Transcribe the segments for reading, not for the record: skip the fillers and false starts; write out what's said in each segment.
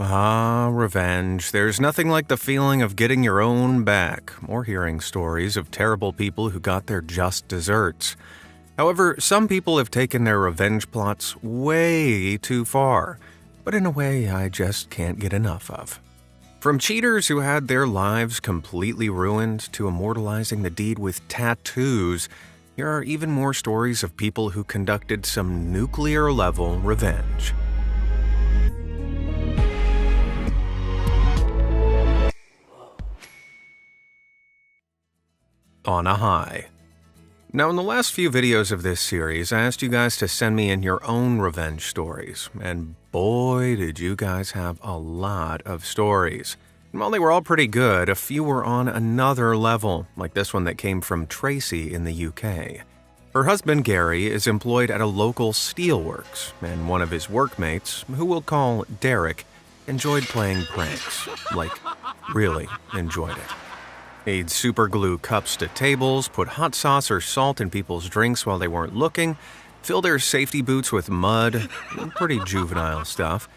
Ah, revenge. There's nothing like the feeling of getting your own back, or hearing stories of terrible people who got their just desserts. However, some people have taken their revenge plots way too far, but in a way I just can't get enough of. From cheaters who had their lives completely ruined to immortalizing the deed with tattoos, here are even more stories of people who conducted some nuclear-level revenge. On a high. Now, in the last few videos of this series, I asked you guys to send me in your own revenge stories, and boy, did you guys have a lot of stories. And while they were all pretty good, a few were on another level, like this one that came from Tracy in the UK. Her husband, Gary, is employed at a local steelworks, and one of his workmates, who we'll call Derek, enjoyed playing pranks. Like, really enjoyed it. He'd superglue cups to tables, put hot sauce or salt in people's drinks while they weren't looking, fill their safety boots with mud, pretty juvenile stuff.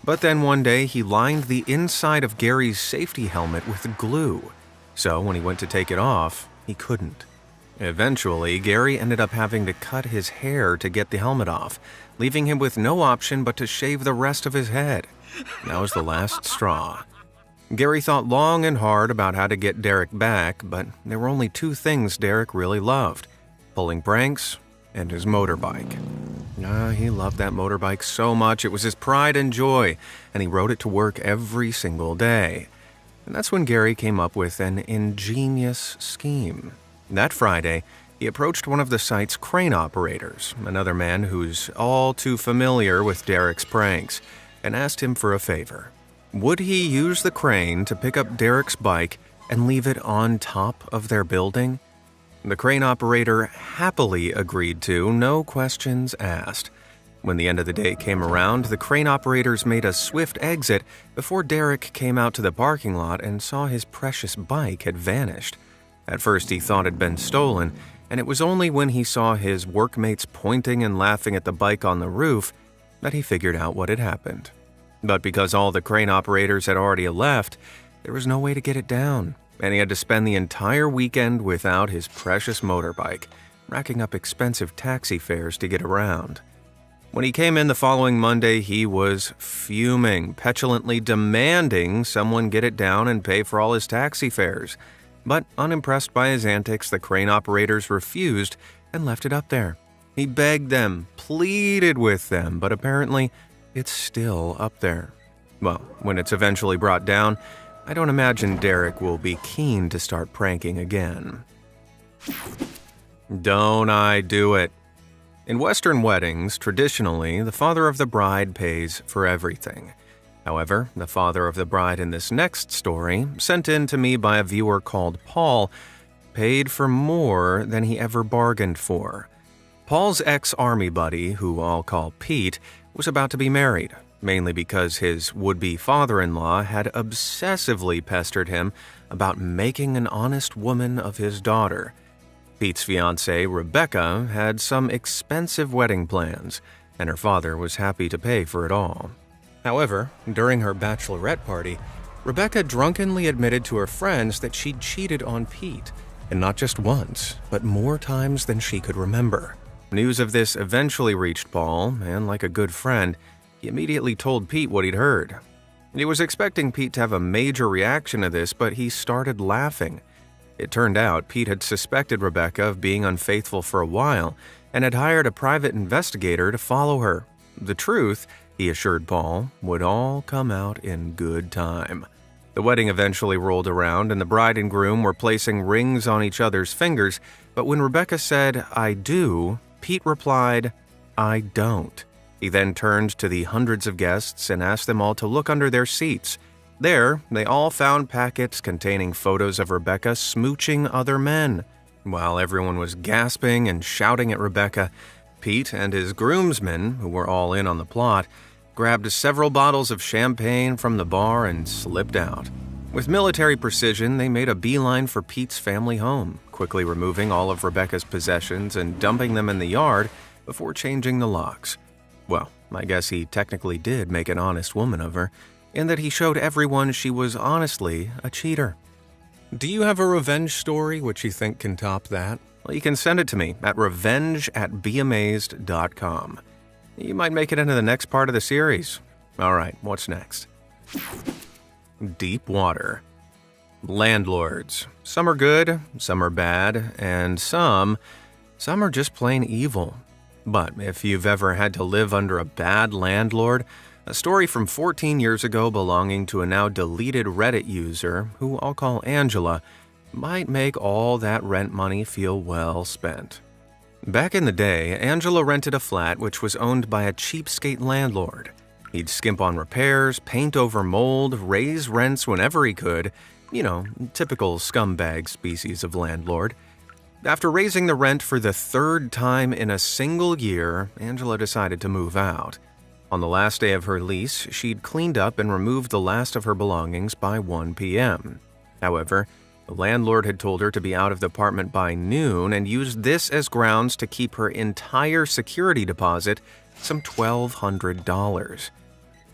But then one day he lined the inside of Gary's safety helmet with glue, so when he went to take it off, he couldn't. Eventually, Gary ended up having to cut his hair to get the helmet off, leaving him with no option but to shave the rest of his head. That was the last straw. Gary thought long and hard about how to get Derek back, but there were only two things Derek really loved: pulling pranks and his motorbike. He loved that motorbike so much, it was his pride and joy, and he rode it to work every single day. And that's when Gary came up with an ingenious scheme. That Friday, he approached one of the site's crane operators, another man who's all too familiar with Derek's pranks, and asked him for a favor. Would he use the crane to pick up Derek's bike and leave it on top of their building? The crane operator happily agreed to, no questions asked. When the end of the day came around, the crane operators made a swift exit before Derek came out to the parking lot and saw his precious bike had vanished. At first he thought it had been stolen, and it was only when he saw his workmates pointing and laughing at the bike on the roof that he figured out what had happened. But because all the crane operators had already left, there was no way to get it down, and he had to spend the entire weekend without his precious motorbike, racking up expensive taxi fares to get around. When he came in the following Monday, he was fuming, petulantly demanding someone get it down and pay for all his taxi fares. But unimpressed by his antics, the crane operators refused and left it up there. He begged them, pleaded with them, but apparently it's still up there. Well, when it's eventually brought down, I don't imagine Derek will be keen to start pranking again. Don't I do it? In Western weddings, traditionally, the father of the bride pays for everything. However, the father of the bride in this next story, sent in to me by a viewer called Paul, paid for more than he ever bargained for. Paul's ex-army buddy, who I'll call Pete, was about to be married, mainly because his would-be father-in-law had obsessively pestered him about making an honest woman of his daughter. Pete's fiancée, Rebecca, had some expensive wedding plans, and her father was happy to pay for it all. However, during her bachelorette party, Rebecca drunkenly admitted to her friends that she'd cheated on Pete, and not just once, but more times than she could remember. News of this eventually reached Paul, and like a good friend, he immediately told Pete what he'd heard. He was expecting Pete to have a major reaction to this, but he started laughing. It turned out Pete had suspected Rebecca of being unfaithful for a while, and had hired a private investigator to follow her. The truth, he assured Paul, would all come out in good time. The wedding eventually rolled around, and the bride and groom were placing rings on each other's fingers, but when Rebecca said, "I do," Pete replied, "I don't." He then turned to the hundreds of guests and asked them all to look under their seats. There, they all found packets containing photos of Rebecca smooching other men. While everyone was gasping and shouting at Rebecca, Pete and his groomsmen, who were all in on the plot, grabbed several bottles of champagne from the bar and slipped out. With military precision, they made a beeline for Pete's family home, quickly removing all of Rebecca's possessions and dumping them in the yard before changing the locks. Well, I guess he technically did make an honest woman of her. in that he showed everyone she was honestly a cheater. Do you have a revenge story which you think can top that? Well, you can send it to me at revenge@beamazed.com. You might make it into the next part of the series. Alright, what's next? Deep water. Landlords. Some are good, some are bad, and some are just plain evil. But if you've ever had to live under a bad landlord, a story from 14 years ago belonging to a now deleted Reddit user, who I'll call Angela, might make all that rent money feel well spent. Back in the day, Angela rented a flat which was owned by a cheapskate landlord. He'd skimp on repairs, paint over mold, raise rents whenever he could. You know, typical scumbag species of landlord. After raising the rent for the third time in a single year, Angela decided to move out. On the last day of her lease, she'd cleaned up and removed the last of her belongings by 1 p.m. However, the landlord had told her to be out of the apartment by noon and used this as grounds to keep her entire security deposit, some $1,200.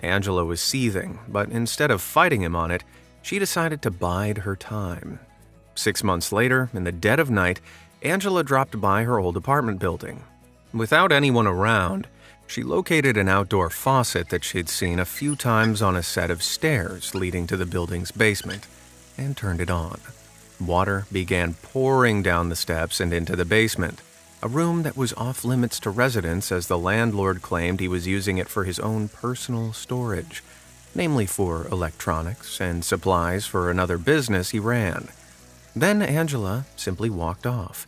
Angela was seething, but instead of fighting him on it, she decided to bide her time. 6 months later, in the dead of night, Angela dropped by her old apartment building. Without anyone around, she located an outdoor faucet that she'd seen a few times on a set of stairs leading to the building's basement, and turned it on. Water began pouring down the steps and into the basement, a room that was off-limits to residents as the landlord claimed he was using it for his own personal storage, namely for electronics and supplies for another business he ran. Then Angela simply walked off.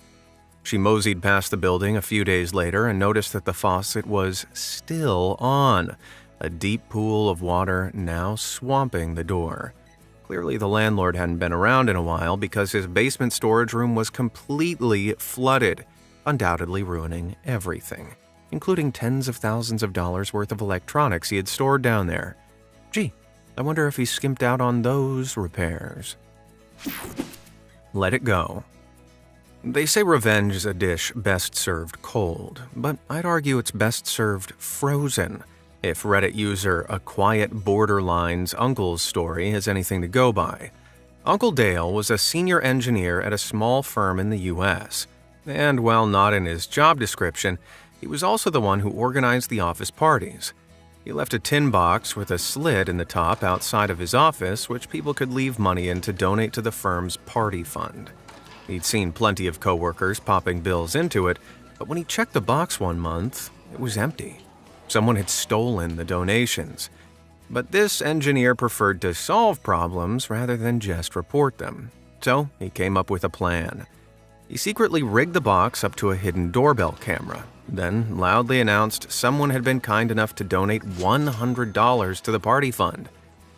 She moseyed past the building a few days later and noticed that the faucet was still on, a deep pool of water now swamping the door. Clearly, the landlord hadn't been around in a while because his basement storage room was completely flooded, undoubtedly ruining everything, including tens of thousands of dollars worth of electronics he had stored down there. Gee, I wonder if he skimped out on those repairs. Let it go. They say revenge is a dish best served cold, but I'd argue it's best served frozen, if Reddit user A Quiet Borderline's uncle's story is anything to go by. Uncle Dale was a senior engineer at a small firm in the U.S., and while not in his job description, he was also the one who organized the office parties. He left a tin box with a slit in the top outside of his office, which people could leave money in to donate to the firm's party fund. He'd seen plenty of coworkers popping bills into it, but when he checked the box one month, it was empty. Someone had stolen the donations. But this engineer preferred to solve problems rather than just report them. So he came up with a plan. He secretly rigged the box up to a hidden doorbell camera, then loudly announced someone had been kind enough to donate $100 to the party fund.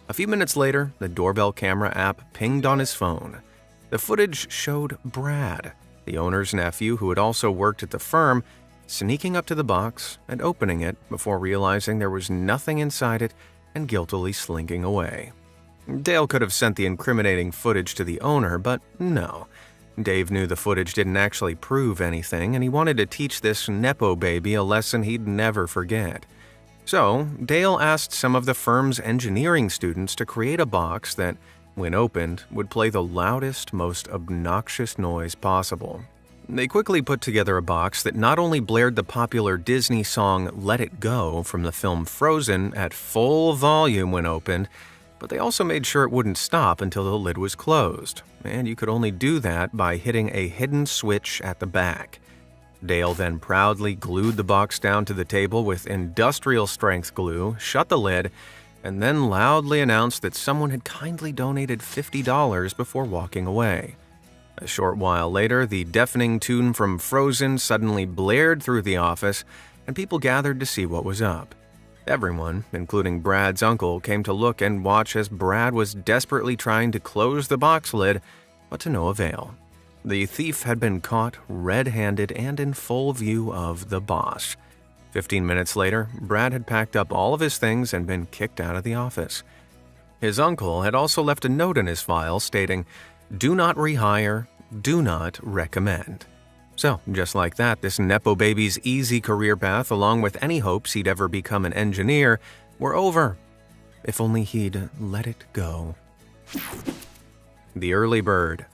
A few minutes later, the doorbell camera app pinged on his phone. The footage showed Brad, the owner's nephew who had also worked at the firm, sneaking up to the box and opening it before realizing there was nothing inside it and guiltily slinking away. Dale could have sent the incriminating footage to the owner, but no. Dave knew the footage didn't actually prove anything, and he wanted to teach this Nepo baby a lesson he'd never forget. So, Dale asked some of the firm's engineering students to create a box that, when opened, would play the loudest, most obnoxious noise possible. They quickly put together a box that not only blared the popular Disney song Let It Go from the film Frozen at full volume when opened, but they also made sure it wouldn't stop until the lid was closed, and you could only do that by hitting a hidden switch at the back. Dale then proudly glued the box down to the table with industrial-strength glue, shut the lid, and then loudly announced that someone had kindly donated $50 before walking away. A short while later, the deafening tune from Frozen suddenly blared through the office, and people gathered to see what was up. Everyone, including Brad's uncle, came to look and watch as Brad was desperately trying to close the box lid, but to no avail. The thief had been caught red-handed and in full view of the boss. 15 minutes later, Brad had packed up all of his things and been kicked out of the office. His uncle had also left a note in his file stating, "Do not rehire, do not recommend." So, just like that, this Nepo baby's easy career path, along with any hopes he'd ever become an engineer, were over. if only he'd let it go. The early bird.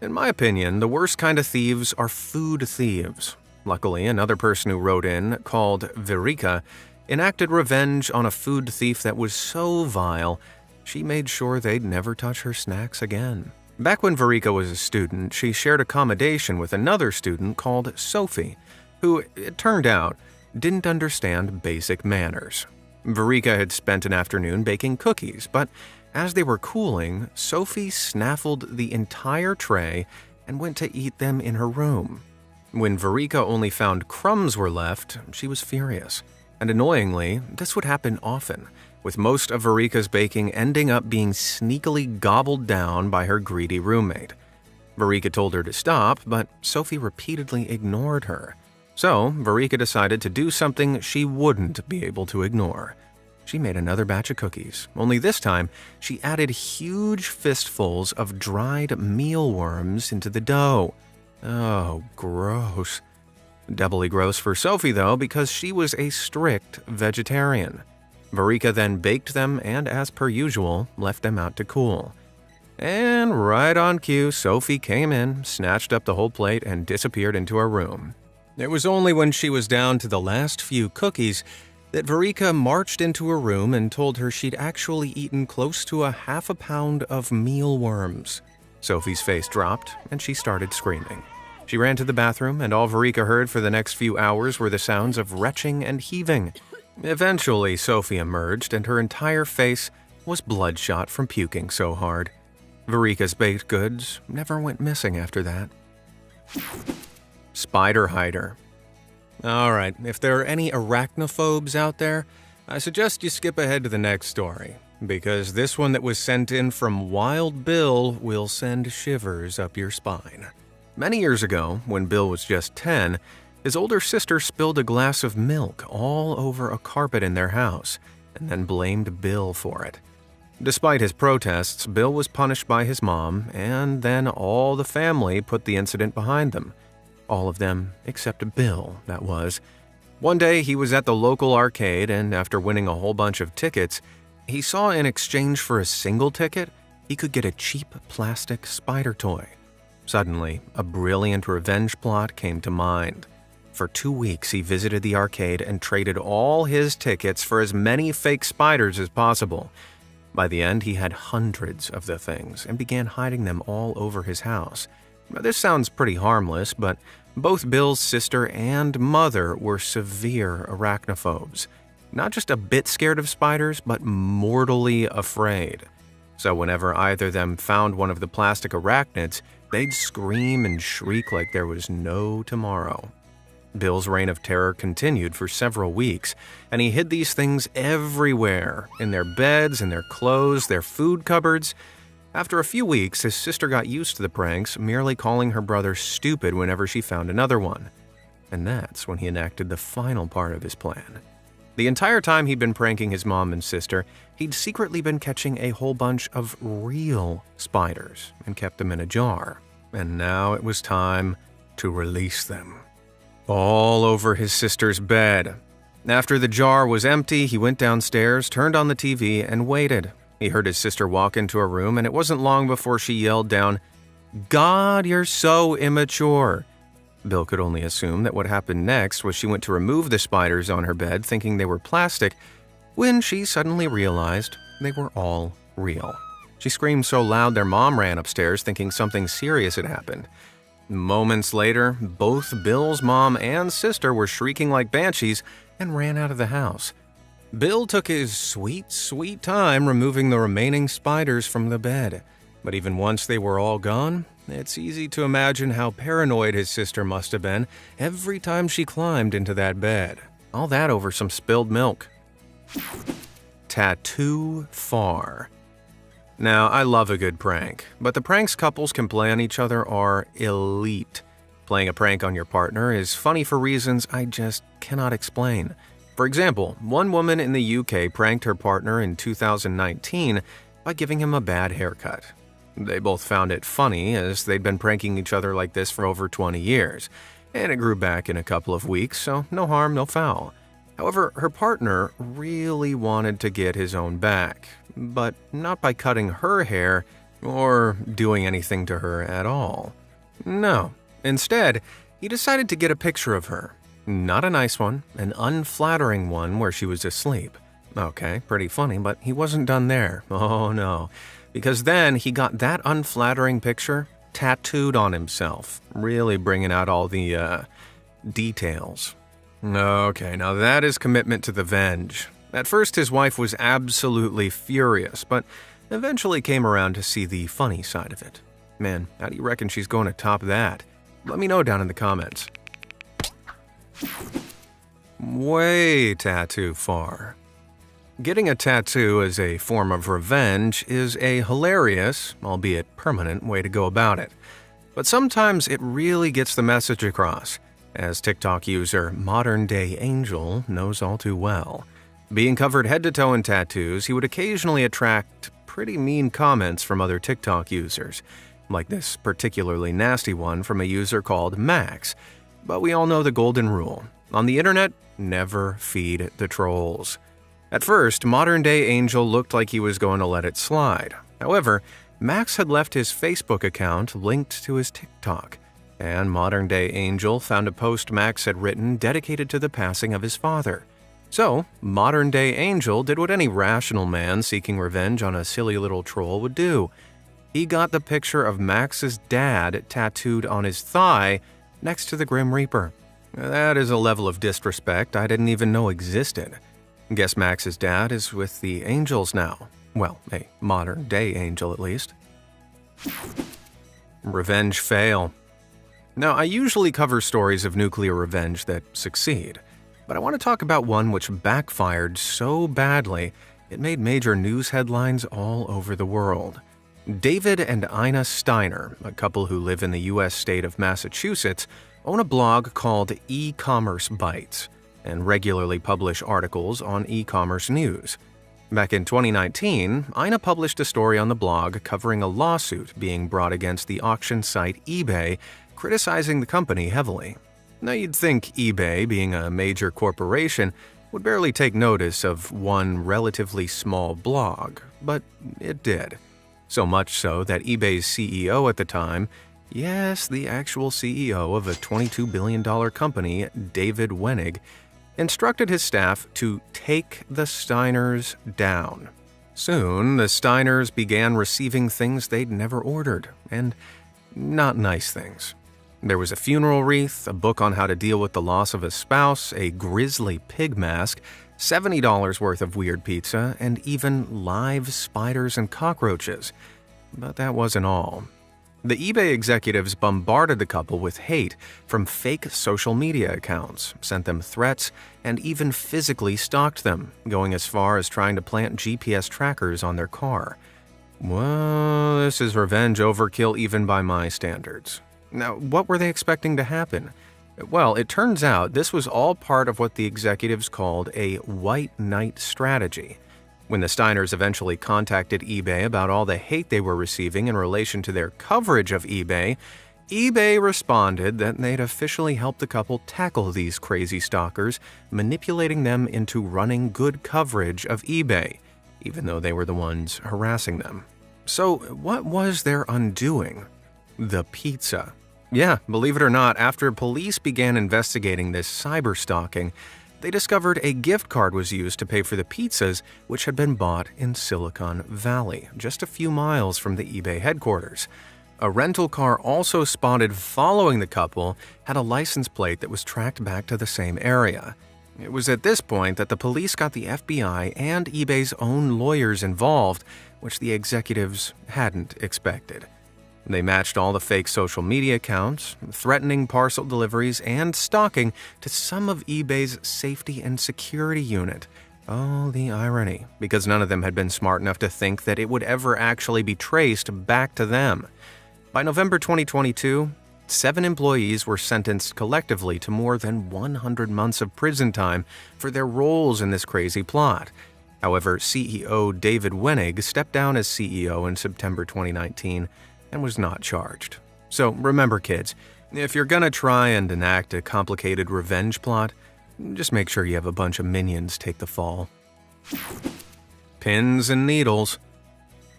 In my opinion, the worst kind of thieves are food thieves. Luckily, another person who wrote in, called Verika, enacted revenge on a food thief that was so vile, she made sure they'd never touch her snacks again. Back when Verika was a student, she shared accommodation with another student called Sophie, who, it turned out, didn't understand basic manners. Verika had spent an afternoon baking cookies, but as they were cooling, Sophie snaffled the entire tray and went to eat them in her room. When Verika only found crumbs were left, she was furious. And annoyingly, this would happen often, with most of Verika's baking ending up being sneakily gobbled down by her greedy roommate. Verika told her to stop, but Sophie repeatedly ignored her. So, Verika decided to do something she wouldn't be able to ignore. She made another batch of cookies, only this time she added huge fistfuls of dried mealworms into the dough. Oh, gross. Doubly gross for Sophie, though, because she was a strict vegetarian. Verika then baked them and, as per usual, left them out to cool. And right on cue, Sophie came in, snatched up the whole plate, and disappeared into her room. It was only when she was down to the last few cookies that Verika marched into her room and told her she'd actually eaten close to half a pound of mealworms. Sophie's face dropped, and she started screaming. She ran to the bathroom, and all Verika heard for the next few hours were the sounds of retching and heaving. Eventually, Sophie emerged, and her entire face was bloodshot from puking so hard. Verika's baked goods never went missing after that. Spider hider. Alright, if there are any arachnophobes out there, I suggest you skip ahead to the next story, because this one that was sent in from Wild Bill will send shivers up your spine. Many years ago, when Bill was just 10, his older sister spilled a glass of milk all over a carpet in their house, and then blamed Bill for it. Despite his protests, Bill was punished by his mom, and then all the family put the incident behind them. All of them except Bill, that was. One day, he was at the local arcade, and after winning a whole bunch of tickets, he saw in exchange for a single ticket, he could get a cheap plastic spider toy. Suddenly, a brilliant revenge plot came to mind. For 2 weeks, he visited the arcade and traded all his tickets for as many fake spiders as possible. By the end, he had hundreds of the things and began hiding them all over his house. Now, this sounds pretty harmless, but both Bill's sister and mother were severe arachnophobes. Not just a bit scared of spiders, but mortally afraid. So whenever either of them found one of the plastic arachnids, they'd scream and shriek like there was no tomorrow. Bill's reign of terror continued for several weeks, and he hid these things everywhere, in their beds, in their clothes, their food cupboards. After a few weeks, his sister got used to the pranks, merely calling her brother stupid whenever she found another one. And that's when he enacted the final part of his plan. The entire time he'd been pranking his mom and sister, he'd secretly been catching a whole bunch of real spiders and kept them in a jar. And now it was time to release them. All over his sister's bed. After the jar was empty, he went downstairs, turned on the TV, and waited. He heard his sister walk into her room, and it wasn't long before she yelled down, "God, you're so immature." Bill could only assume that what happened next was she went to remove the spiders on her bed, thinking they were plastic, when she suddenly realized they were all real. She screamed so loud their mom ran upstairs, thinking something serious had happened. Moments later, both Bill's mom and sister were shrieking like banshees and ran out of the house. Bill took his sweet, sweet time removing the remaining spiders from the bed. But even once they were all gone, it's easy to imagine how paranoid his sister must have been every time she climbed into that bed. All that over some spilled milk. Tattoo far. Now, I love a good prank, but the pranks couples can play on each other are elite. Playing a prank on your partner is funny for reasons I just cannot explain. For example, one woman in the UK pranked her partner in 2019 by giving him a bad haircut. They both found it funny as they'd been pranking each other like this for over 20 years, and it grew back in a couple of weeks, so no harm, no foul. However, her partner really wanted to get his own back, but not by cutting her hair or doing anything to her at all. No, instead, he decided to get a picture of her. Not a nice one, an unflattering one where she was asleep. Okay, pretty funny, but he wasn't done there. Oh no, because then he got that unflattering picture tattooed on himself, really bringing out all the details. Okay, now that is commitment to the venge. At first, his wife was absolutely furious, but eventually came around to see the funny side of it. Man, how do you reckon she's going to top that? Let me know down in the comments. Way too far. Getting a tattoo as a form of revenge is a hilarious, albeit permanent, way to go about it. But sometimes it really gets the message across, as TikTok user Modern Day Angel knows all too well. Being covered head to toe in tattoos, he would occasionally attract pretty mean comments from other TikTok users, like this particularly nasty one from a user called Max. But we all know the golden rule. On the internet, never feed the trolls. At first, Modern Day Angel looked like he was going to let it slide. However, Max had left his Facebook account linked to his TikTok, and Modern Day Angel found a post Max had written dedicated to the passing of his father. So, Modern Day Angel did what any rational man seeking revenge on a silly little troll would do. He got the picture of Max's dad tattooed on his thigh next to the Grim Reaper. That is a level of disrespect I didn't even know existed. Guess Max's dad is with the Angels now. Well, a modern day angel at least. Revenge fail. Now, I usually cover stories of nuclear revenge that succeed, but I want to talk about one which backfired so badly it made major news headlines all over the world. David and Ina Steiner, a couple who live in the U.S. state of Massachusetts, own a blog called E-Commerce Bites and regularly publish articles on e-commerce news. Back in 2019, Ina published a story on the blog covering a lawsuit being brought against the auction site eBay, criticizing the company heavily. Now, you'd think eBay, being a major corporation, would barely take notice of one relatively small blog, but it did. So much so that eBay's CEO at the time, yes, the actual CEO of a $22 billion company, David Wenig, instructed his staff to take the Steiners down. Soon, the Steiners began receiving things they'd never ordered, and not nice things. There was a funeral wreath, a book on how to deal with the loss of a spouse, a grisly pig mask, $70 worth of weird pizza, and even live spiders and cockroaches. But that wasn't all. The eBay executives bombarded the couple with hate from fake social media accounts, sent them threats, and even physically stalked them, going as far as trying to plant GPS trackers on their car. Well, this is revenge overkill even by my standards. Now, what were they expecting to happen? Well, it turns out this was all part of what the executives called a white knight strategy. When the Steiners eventually contacted eBay about all the hate they were receiving in relation to their coverage of eBay, eBay responded that they'd officially helped the couple tackle these crazy stalkers, manipulating them into running good coverage of eBay, even though they were the ones harassing them. So, what was their undoing? The pizza. Yeah, believe it or not, after police began investigating this cyberstalking, they discovered a gift card was used to pay for the pizzas which had been bought in Silicon Valley, just a few miles from the eBay headquarters. A rental car also spotted following the couple had a license plate that was tracked back to the same area. It was at this point that the police got the FBI and eBay's own lawyers involved, which the executives hadn't expected. They matched all the fake social media accounts, threatening parcel deliveries, and stalking to some of eBay's safety and security unit. Oh, the irony, because none of them had been smart enough to think that it would ever actually be traced back to them. By November 2022, 7 employees were sentenced collectively to more than 100 months of prison time for their roles in this crazy plot. However, CEO David Wenig stepped down as CEO in September 2019 and was not charged. So remember, kids, if you're gonna try and enact a complicated revenge plot, Just make sure you have a bunch of minions take the fall. Pins and needles.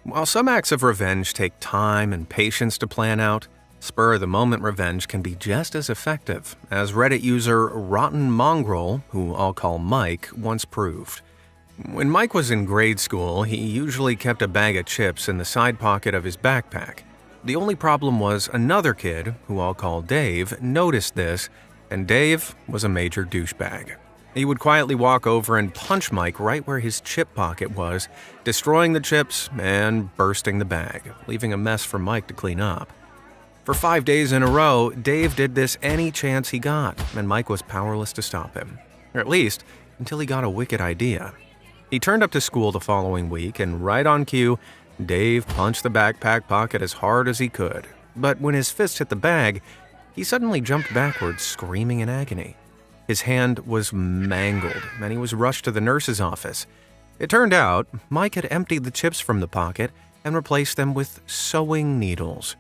While some acts of revenge take time and patience to plan out, spur-of-the-moment revenge can be just as effective, as Reddit user Rotten Mongrel, who I'll call Mike, once proved. When Mike was in grade school, he usually kept a bag of chips in the side pocket of his backpack. The only problem was another kid, who I'll call Dave, noticed this, and Dave was a major douchebag. He would quietly walk over and punch Mike right where his chip pocket was, destroying the chips and bursting the bag, leaving a mess for Mike to clean up. For 5 days in a row, Dave did this any chance he got, and Mike was powerless to stop him. Or at least, until he got a wicked idea. He turned up to school the following week, and right on cue, Dave punched the backpack pocket as hard as he could. But when his fist hit the bag, he suddenly jumped backwards, screaming in agony. His hand was mangled, and he was rushed to the nurse's office. It turned out Mike had emptied the chips from the pocket and replaced them with sewing needles.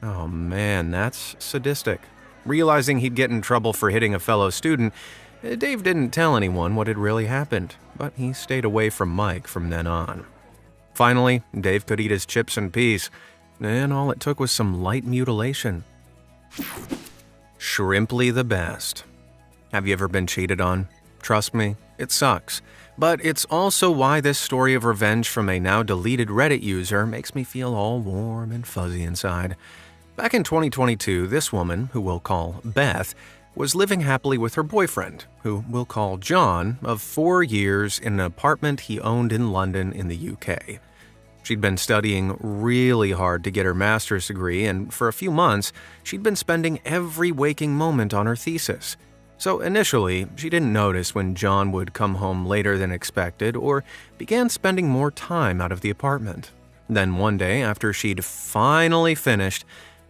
Oh man, that's sadistic. Realizing he'd get in trouble for hitting a fellow student, Dave didn't tell anyone what had really happened, but he stayed away from Mike from then on. Finally, Dave could eat his chips in peace, and all it took was some light mutilation. Shrimply the best. Have you ever been cheated on? Trust me, it sucks. But it's also why this story of revenge from a now deleted Reddit user makes me feel all warm and fuzzy inside. Back in 2022, this woman, who we'll call Beth, was living happily with her boyfriend, who we'll call John, of 4 years in an apartment he owned in London in the UK. She'd been studying really hard to get her master's degree, and for a few months, she'd been spending every waking moment on her thesis. So initially, she didn't notice when John would come home later than expected or began spending more time out of the apartment. Then one day, after she'd finally finished,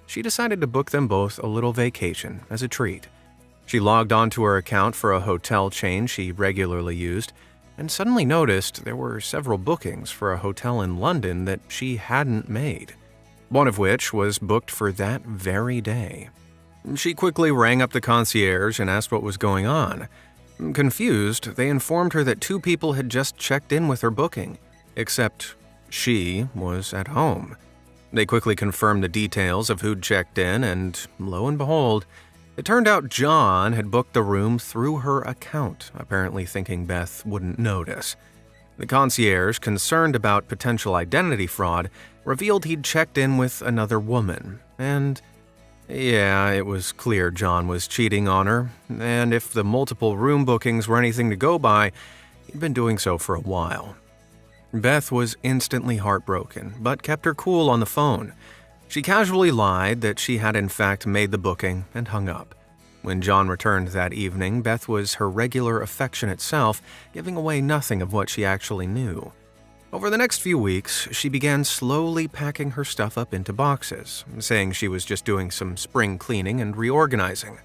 she decided to book them both a little vacation as a treat. She logged onto her account for a hotel chain she regularly used and suddenly noticed there were several bookings for a hotel in London that she hadn't made, one of which was booked for that very day. She quickly rang up the concierge and asked what was going on. Confused, they informed her that 2 people had just checked in with her booking, except she was at home. They quickly confirmed the details of who'd checked in, and lo and behold, it turned out John had booked the room through her account, apparently thinking Beth wouldn't notice. The concierge, concerned about potential identity fraud, revealed he'd checked in with another woman, and yeah, it was clear John was cheating on her, and if the multiple room bookings were anything to go by, he'd been doing so for a while. Beth was instantly heartbroken, but kept her cool on the phone. She casually lied that she had in fact made the booking and hung up. When John returned that evening, Beth was her regular affectionate self, giving away nothing of what she actually knew. Over the next few weeks, she began slowly packing her stuff up into boxes, saying she was just doing some spring cleaning and reorganizing.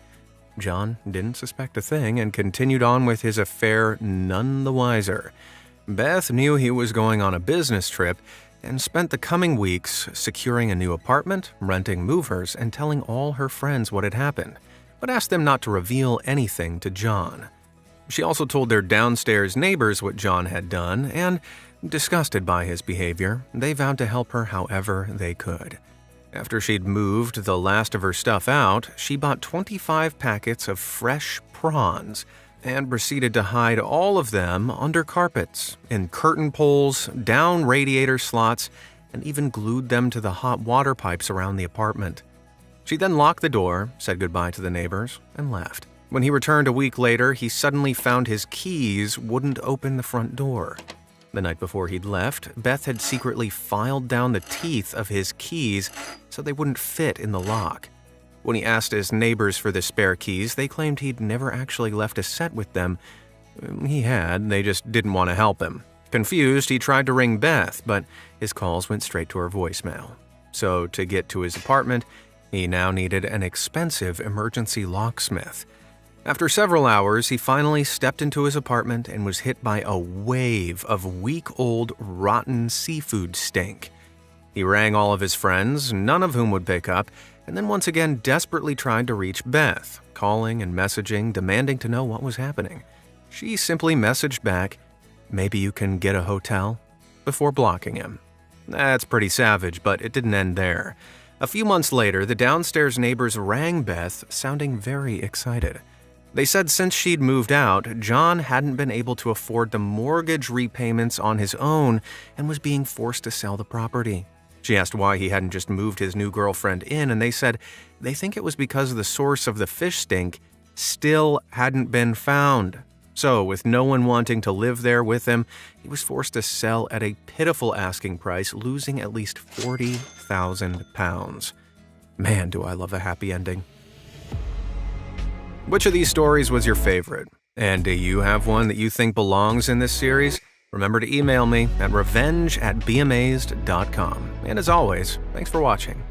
John didn't suspect a thing and continued on with his affair none the wiser. Beth knew he was going on a business trip and spent the coming weeks securing a new apartment, renting movers, and telling all her friends what had happened, but asked them not to reveal anything to John. She also told their downstairs neighbors what John had done, and disgusted by his behavior, they vowed to help her however they could. After she'd moved the last of her stuff out, she bought 25 packets of fresh prawns and proceeded to hide all of them under carpets, in curtain poles, down radiator slots, and even glued them to the hot water pipes around the apartment. She then locked the door, said goodbye to the neighbors, and left. When he returned a week later, he suddenly found his keys wouldn't open the front door. The night before he'd left, Beth had secretly filed down the teeth of his keys so they wouldn't fit in the lock. When he asked his neighbors for the spare keys, they claimed he'd never actually left a set with them. He had, they just didn't want to help him. Confused, he tried to ring Beth, but his calls went straight to her voicemail. So, to get to his apartment, he now needed an expensive emergency locksmith. After several hours, he finally stepped into his apartment and was hit by a wave of week-old, rotten seafood stink. He rang all of his friends, none of whom would pick up, and then once again desperately tried to reach Beth, calling and messaging, demanding to know what was happening. She simply messaged back, "Maybe you can get a hotel?" before blocking him. That's pretty savage, but it didn't end there. A few months later, the downstairs neighbors rang Beth, sounding very excited. They said since she'd moved out, John hadn't been able to afford the mortgage repayments on his own and was being forced to sell the property. She asked why he hadn't just moved his new girlfriend in, and they said they think it was because the source of the fish stink still hadn't been found. So, with no one wanting to live there with him, he was forced to sell at a pitiful asking price, losing at least £40,000. Man, do I love a happy ending. Which of these stories was your favorite? And do you have one that you think belongs in this series? Remember to email me at revenge@beamazed.com. And as always, thanks for watching.